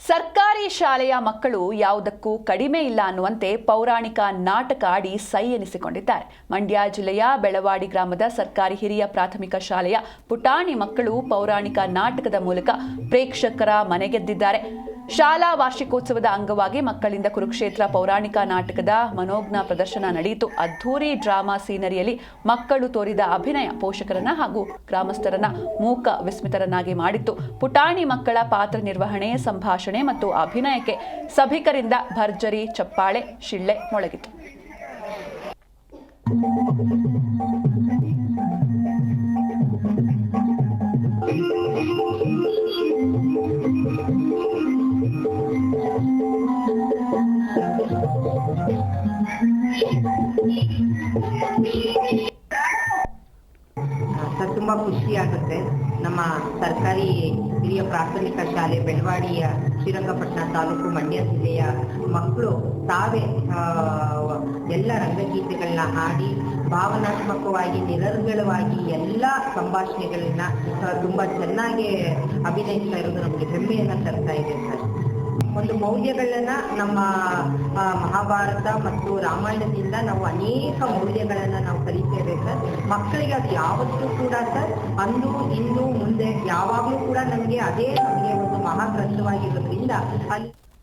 ಸರ್ಕಾರಿ ಶಾಲೆಯ ಮಕ್ಕಳು ಯಾವುದಕ್ಕೂ ಕಡಿಮೆ ಇಲ್ಲ ಅನ್ನುವಂತೆ ಪೌರಾಣಿಕ ನಾಟಕ ಆಡಿ ಸೈ ಎನಿಸಿಕೊಂಡಿದ್ದಾರೆ. ಮಂಡ್ಯ ಜಿಲ್ಲೆಯ ಬೆಳವಾಡಿ ಗ್ರಾಮದ ಸರ್ಕಾರಿ ಹಿರಿಯ ಪ್ರಾಥಮಿಕ ಶಾಲೆಯ ಪುಟಾಣಿ ಮಕ್ಕಳು ಪೌರಾಣಿಕ ನಾಟಕದ ಮೂಲಕ ಪ್ರೇಕ್ಷಕರ ಮನೆಗೆದ್ದಿದ್ದಾರೆ. ಶಾಲಾ ವಾರ್ಷಿಕೋತ್ಸವದ ಅಂಗವಾಗಿ ಮಕ್ಕಳಿಂದ ಕುರುಕ್ಷೇತ್ರ ಪೌರಾಣಿಕ ನಾಟಕದ ಮನೋಜ್ಞ ಪ್ರದರ್ಶನ ನಡೆಯಿತು. ಅದ್ಧೂರಿ ಡ್ರಾಮಾ ಸೀನರಿಯಲ್ಲಿ ಮಕ್ಕಳು ತೋರಿದ ಅಭಿನಯ ಪೋಷಕರನ್ನ ಹಾಗೂ ಗ್ರಾಮಸ್ಥರನ್ನ ಮೂಕ ವಿಸ್ಮಿತರನ್ನಾಗಿ ಮಾಡಿತ್ತು. ಪುಟಾಣಿ ಮಕ್ಕಳ ಪಾತ್ರ ನಿರ್ವಹಣೆ, ಸಂಭಾಷಣೆ ಮತ್ತು ಅಭಿನಯಕ್ಕೆ ಸಭಿಕರಿಂದ ಭರ್ಜರಿ ಚಪ್ಪಾಳೆ, ಶಿಳ್ಳೆ ಮೊಳಗಿತು. ತುಂಬಾ ಖುಷಿಯಾಗುತ್ತೆ. ನಮ್ಮ ಸರ್ಕಾರಿ ಹಿರಿಯ ಪ್ರಾಥಮಿಕ ಶಾಲೆ ಬೆಳವಾಡಿಯ ಶ್ರೀರಂಗಪಟ್ಟಣ ತಾಲೂಕು ಮಂಡ್ಯ ಜಿಲ್ಲೆಯ ಮಕ್ಕಳು ತಾವೇ ಎಲ್ಲ ರಂಗಗೀತೆಗಳನ್ನ ಹಾಡಿ ಭಾವನಾತ್ಮಕವಾಗಿ ನಿರರ್ಗಳವಾಗಿ ಎಲ್ಲ ಸಂಭಾಷಣೆಗಳನ್ನ ತುಂಬಾ ಚೆನ್ನಾಗಿ ಅಭಿನಯಿಸ್ತಾ ಇರೋದು ನಮಗೆ ಹೆಮ್ಮೆಯನ್ನ ತರ್ತಾ ಇದೆ ಸರ್. ಒಂದು ಮೌಲ್ಯಗಳನ್ನ ನಮ್ಮ ಮಹಾಭಾರತ ಮತ್ತು ರಾಮಾಯಣದಿಂದ ನಾವು ಅನೇಕ ಮೌಲ್ಯಗಳನ್ನ ನಾವು ಕಲಿತೇವೆ ಸರ್. ಮಕ್ಕಳಿಗೆ ಅದು ಯಾವತ್ತೂ ಕೂಡ ಸರ್ ಅಂದು ಇಂದು ಮುಂದೆ ಯಾವಾಗಲೂ ಕೂಡ ನಮಗೆ ಅದೇ ನಮಗೆ ಒಂದು ಮಹಾಗ್ರಂಥವಾಗಿರೋದ್ರಿಂದ ಅಲ್ಲಿ